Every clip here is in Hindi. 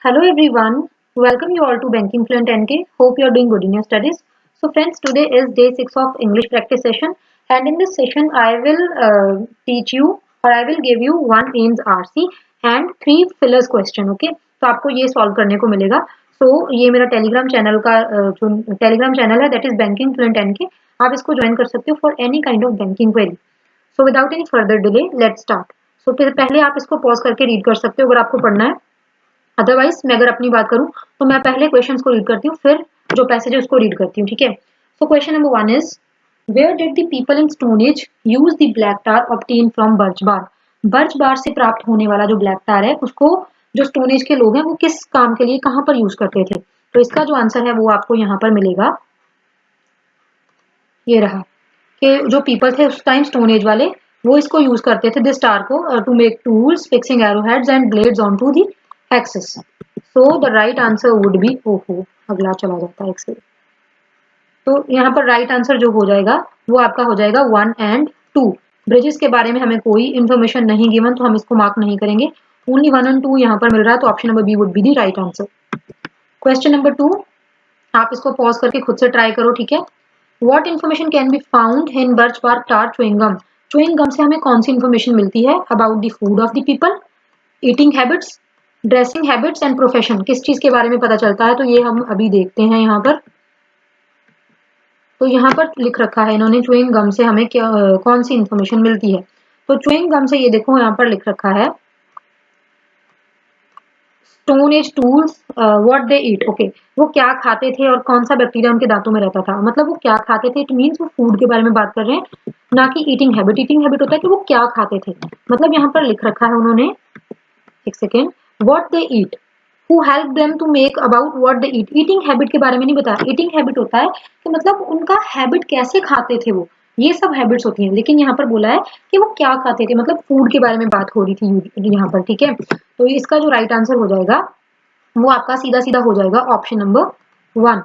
Hello everyone, welcome you all to Banking Fluent NK. Hope you are doing good in your studies. So friends, today is day 6 of English practice session, and in this session I will teach you or I will give you one AIMS RC and three fillers question. Okay, तो आपको ये सॉल्व करने को मिलेगा. So ये मेरा टेलीग्राम चैनल का जो टेलीग्राम चैनल है, that is Banking Fluent NK. आप इसको ज्वाइन कर सकते हो for any kind of banking query. So without any further delay, let's start. So फिर पहले आप इसको पॉज करके रीड कर सकते हो अगर आपको पढ़ना है. अदरवाइज मैं अगर अपनी बात करूं तो मैं पहले क्वेश्चंस को रीड करती हूँ, फिर जो पैसेज है उसको रीड करती हूँ. ठीक है. So question number 1 is, where did the people in stone age use the black tar obtain from birch bar. Birch bar से प्राप्त होने वाला जो ब्लैक टार है उसको जो स्टोन एज के लोग हैं वो किस काम के लिए कहां पर यूज करते थे. तो इसका जो आंसर है वो आपको यहाँ पर मिलेगा. ये रहा कि जो पीपल थे उस टाइम स्टोन एज वाले वो इसको यूज करते थे दिस स्टार को to make tools fixing arrow heads and blades on to the axis. So the right answer would be, ओहो अगला चला जाता है एक्सेल. तो यहाँ पर राइट आंसर जो हो जाएगा वो आपका हो जाएगा 1 एंड 2. ब्रिजेस के बारे में हमें कोई इन्फॉर्मेशन नहीं गिवन तो हम इसको मार्क नहीं करेंगे. ओनली 1 एंड 2 यहाँ पर मिल रहा है, तो option number B would be the right answer. Question number 2, आप इसको पॉज करके खुद से ट्राई करो. ठीक है. What information can be found in birch bark tar chewing gum? Chewing gum से हमें कौन सी information मिलती है about the food of the people, eating habits, dressing habits and profession. किस चीज के बारे में पता चलता है, तो ये हम अभी देखते हैं यहाँ पर. तो यहाँ पर लिख रखा है इन्होंने chewing gum से हमें क्या कौन सी information मिलती है. तो chewing gum से ये देखो यहाँ पर लिख रखा है stone as tools what they eat. Okay, वो क्या खाते थे और कौन सा बैक्टीरिया उनके दांतों में रहता था. मतलब वो क्या खाते थे, इट मीन्स वो फूड के बारे में बात कर रहे हैं, ना कि ईटिंग हैबिट. ईटिंग हैबिट होता है कि वो क्या खाते थे. मतलब यहाँ पर लिख रखा है उन्होंने, एक second, what they eat, who help them to make about what they eat. Eating habit के बारे में नहीं बताया. ईटिंग हैबिट होता है कि मतलब उनका हैबिट कैसे खाते थे वो, ये सब हैबिट्स होती हैं. लेकिन यहाँ पर बोला है कि वो क्या खाते थे, मतलब फूड के बारे में बात हो रही थी यहाँ पर. ठीक है. तो इसका जो राइट आंसर हो जाएगा वो आपका सीधा सीधा हो जाएगा ऑप्शन नंबर 1,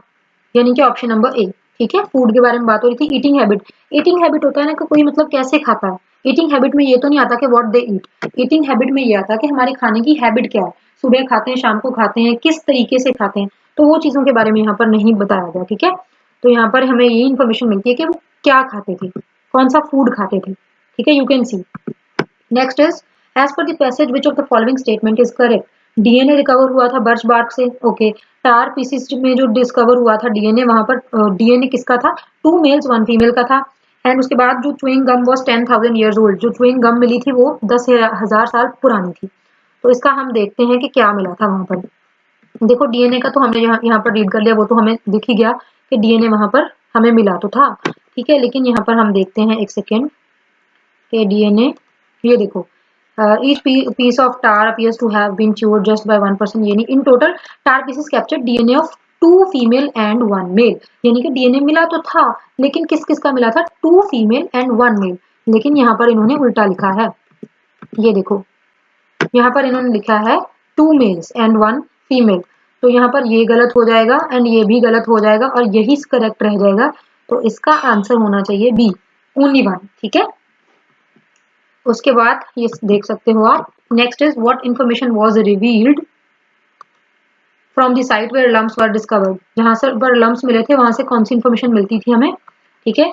यानी कि ऑप्शन नंबर ए. ठीक है. फूड के बारे में बात हो रही थी. ईटिंग हैबिट, ईटिंग हैबिट होता है ना कि कोई मतलब कैसे खाता है. ईटिंग हैबिट में ये तो नहीं आता कि what they eat. Eating habit में ये आता है कि हमारे खाने की हैबिट क्या है, सुबह खाते हैं, शाम को खाते हैं, किस तरीके से खाते हैं. तो वो चीजों के बारे में यहाँ पर नहीं बताया गया. ठीक है. तो यहाँ पर हमें ये इन्फॉर्मेशन मिलती है कि वो क्या खाते थे, कौन सा फूड खाते थे. ठीक है. You can see. Next is, as per the passage which of the following statement is correct. DNA recover हुआ था बर्च बार्क से. ओके. टार पीसीस में जो डिस्कवर हुआ था डीएनए, वहां पर डीएनए किसका था, 2 मेल्स 1 फीमेल का था. एंड उसके बाद जो chewing gum was 10,000 years old, जो च्युइंग गम मिली थी वो 10,000 साल पुरानी थी. तो इसका हम देखते हैं कि क्या मिला था वहां पर. देखो डीएनए का तो हमने यहाँ पर रीड कर लिया, वो तो हमें दिख ही गया कि डीएनए वहां पर हमें मिला तो था. ठीक है. लेकिन यहाँ पर हम देखते हैं, एक सेकेंड, के डीएनए, ये देखो, each piece of tar appears to have been chewed just by 1%. यानी in total tar pieces captured DNA of 2 female and 1 male. यानी कि डीएनए मिला तो था, लेकिन किस किस का मिला था, 2 फीमेल एंड 1 मेल. लेकिन यहाँ पर इन्होंने उल्टा लिखा है. ये देखो यहाँ पर इन्होंने लिखा है 2 मेल्स एंड 1 फीमेल. तो यहाँ पर ये गलत हो जाएगा एंड ये भी गलत हो जाएगा और यही करेक्ट रह जाएगा. तो इसका आंसर होना चाहिए बी, ओनली 1. ठीक है. उसके बाद ये देख सकते हो आप. Next is, what information was revealed from the site where lumps were discovered. जहां से पर लम्प्स मिले थे वहां से कौन सी इंफॉर्मेशन मिलती थी हमें. ठीक है.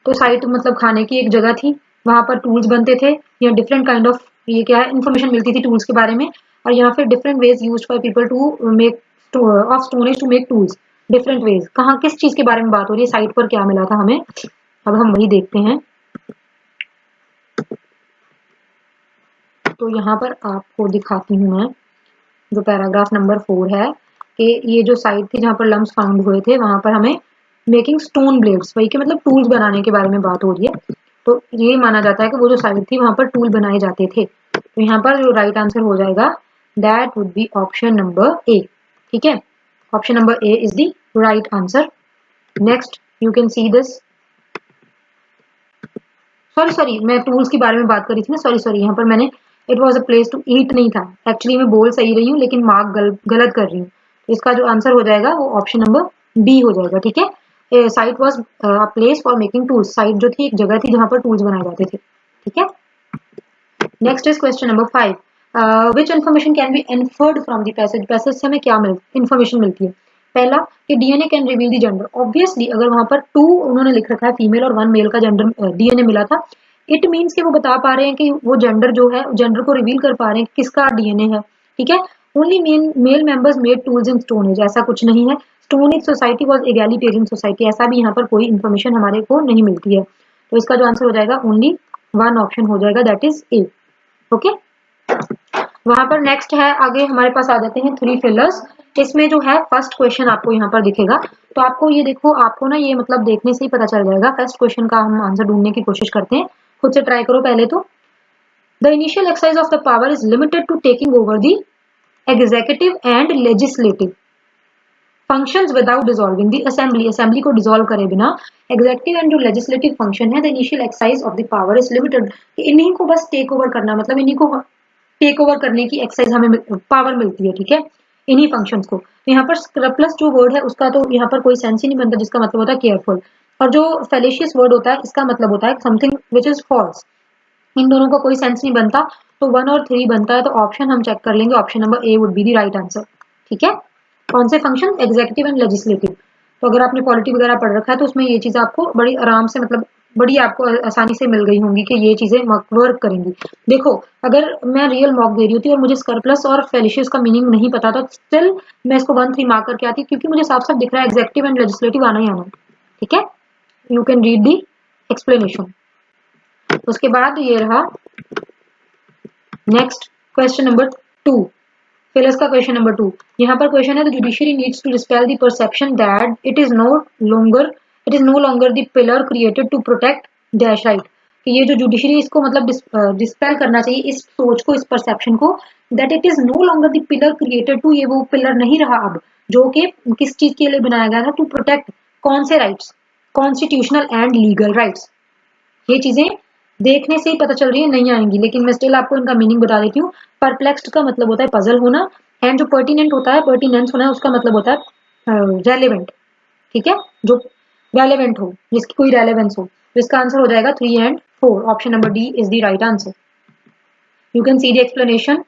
तो साइट मतलब खाने की एक जगह थी, वहां पर टूल्स बनते थे, या डिफरेंट काइंड ऑफ ये क्या है इंफॉर्मेशन मिलती थी टूल्स के बारे में. और यहाँ फिर different ways used by people to make of stone age to make tools. Different ways, कहाँ किस चीज के बारे में बात हो रही है, साइट पर क्या मिला था हमें. अब हम वही देखते हैं. तो यहाँ पर आपको दिखाती हूँ मैं, जो पैराग्राफ नंबर 4 है, कि ये जो साइट थी जहाँ पर लम्स फाउंड हुए थे वहां पर हमें मेकिंग स्टोन ब्लेड्स, वही के मतलब टूल्स बनाने के बारे में बात हो रही है. तो ये माना जाता है कि वो जो साइट थी वहां पर टूल बनाए जाते थे. तो यहाँ पर जो राइट आंसर हो जाएगा that would be option number A. ठीक है. Option number A is the right answer. Next you can see this. Sorry मैं टूल्स के बारे में बात कर रही थी ना. सॉरी यहाँ पर मैंने it was a place to eat नहीं था. एक्चुअली मैं बोल सही रही हूँ लेकिन मार्क गलत कर रही हूँ. तो इसका जो आंसर हो जाएगा वो ऑप्शन नंबर बी हो जाएगा. ठीक है. Site was a place for making tools. Site जो थी एक जगह थी जहां पर टूल्स बनाए जाते थे. ठीक है. Next is question number 5. Which information can be inferred from the passage, passage से हमें क्या इन्फॉर्मेशन मिलती है। पहला कि DNA can reveal the gender, obviously अगर वहां पर 2 उन्होंने लिख रखा है फीमेल और 1 मेल का जेंडर डीएनए मिला था, इट मीन्स कि वो बता पा रहे हैं कि वो जेंडर जो है जेंडर को रिवील कर पा रहे हैं किसका डीएनए है, ठीक है। Only male members made tools in stone age, ऐसा कुछ नहीं है। Stone age society was egalitarian society, ऐसा भी यहाँ पर कोई इन्फॉर्मेशन हमारे को नहीं मिलती है। तो इसका जो आंसर हो जाएगा ओनली 1 ऑप्शन हो जाएगा, दैट इज ए। ओके, वहां पर नेक्स्ट है, आगे हमारे पास आ जाते हैं 3 फिलर्स। इसमें जो है फर्स्ट क्वेश्चन आपको यहाँ पर दिखेगा, तो आपको ये देखो, आपको ना ये मतलब देखने से ही पता चल जाएगा। फर्स्ट क्वेश्चन का हम आंसर ढूंढने की कोशिश करते हैं, खुद से ट्राई करो पहले तो। The initial exercise of the power is limited to taking over the executive and legislative functions without dissolving the assembly, assembly को डिसॉल्व करे बिना एग्जीक्यूटिव एंड जो लेजिस्लेटिव फंक्शन है, the initial exercise of the power is limited, इन्हीं को बस टेक ओवर करना, मतलब इन्हीं को टेक ओवर करने की एक्सरसाइज हमें पावर मिलती है, ठीक है, इन्हीं फंक्शंस को। तो यहाँ पर स्क्रपलस जो वर्ड है उसका तो यहाँ पर कोई सेंस ही नहीं बनता, जिसका मतलब होता है केयरफुल, और जो फेलिशियस वर्ड होता है इसका मतलब होता है समथिंग विच इज फॉल्स, इन दोनों का कोई सेंस नहीं बनता। तो 1 और 3 बनता है, तो ऑप्शन हम चेक कर लेंगे, option number A would be the right answer, ठीक है। कौन से फंक्शन, एग्जीक्यूटिव एंड लेजिस्लेटिव। तो अगर आपने पॉलिटी वगैरह पढ़ रखा है तो उसमें ये चीज आपको बड़ी आराम से, मतलब बड़ी आपको आसानी से मिल गई होंगी कि ये चीजें वर्क करेंगी। देखो, अगर मैं रियल मॉक दे रही होती और मुझे स्कर्पलस और फेलिशियस का मीनिंग नहीं पता था, स्टिल मैं इसको 1-3 मार्क करके आती, क्योंकि मुझे साफ साफ दिख रहा है एग्जीक्यूटिव एंड लेजिस्लेटिव आना ही आना, ठीक है। You can read the explanation. उसके बाद ये रहा नेक्स्ट क्वेश्चन नंबर 2, फिलर्स का क्वेश्चन नंबर 2। यहाँ पर क्वेश्चन है, the judiciary needs to dispel the perception that it is no longer the pillar created to protect dash right, कि ये जो जुडिशरी इसको मतलब डिस्पेल करना चाहिए इस सोच को, इस परसेप्शन को, that it is no longer the pillar created to, ये वो पिलर नहीं रहा अब जो कि किस चीज के लिए बनाया गया था, टू प्रोटेक्ट कौन से rights, constitutional and legal rights. ये चीजें देखने से ही पता चल रही है नहीं आएंगी, लेकिन मैं स्टिल आपको इनका मीनिंग बता देती हूँ। परप्लेक्स्ड का मतलब होता है पजल होना, एंड जो पर्टिनेंट होता है, पर्टिनेंस होना है, उसका मतलब होता है रेलेवेंट, ठीक है, जो रेलेवेंट हो, जिसकी कोई रेलेवेंस हो। तो इसका आंसर हो जाएगा 3 and 4, option number D is the right answer. You can see the explanation.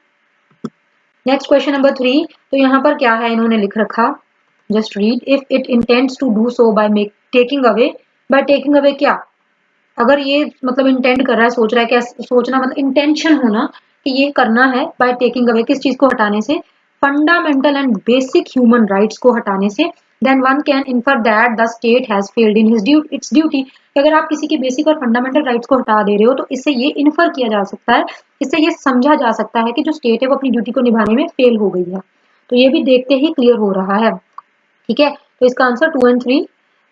Next question number 3, तो यहाँ पर क्या है इन्होंने लिख रखा, just read, if it intends to do so by taking away, by taking away क्या, अगर ये मतलब इंटेंड कर रहा है, सोच रहा है, क्या सोचना मतलब इंटेंशन होना कि ये करना है, बाय टेकिंग अवे किस चीज को हटाने से, fundamental and basic human rights को हटाने से, then one can infer that the state has failed in its duty. अगर आप किसी की बेसिक और फंडामेंटल राइट्स को हटा दे रहे हो तो इससे ये इन्फर किया जा सकता है, इससे ये समझा जा सकता है कि जो स्टेट है वो अपनी ड्यूटी को निभाने में फेल हो गई है। तो ये भी देखते ही क्लियर हो रहा है, ठीक है। तो इसका answer 2 and 3,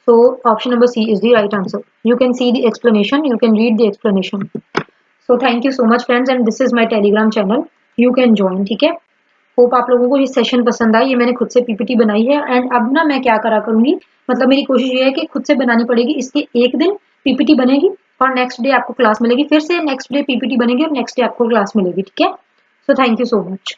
so option number C is the right answer. You can see the explanation, you can read the explanation. So thank you so much friends, and this is my telegram channel, you can join, ठीक है। होप आप लोगों को ये सेशन पसंद आई, ये मैंने खुद से पीपीटी बनाई है, एंड अब ना मैं क्या करा करूंगी, मतलब मेरी कोशिश ये है कि खुद से बनानी पड़ेगी, इसके एक दिन पीपीटी बनेगी और नेक्स्ट डे आपको क्लास मिलेगी, फिर से नेक्स्ट डे पीपीटी बनेगी और नेक्स्ट डे आपको क्लास मिलेगी, ठीक है। So thank you so much.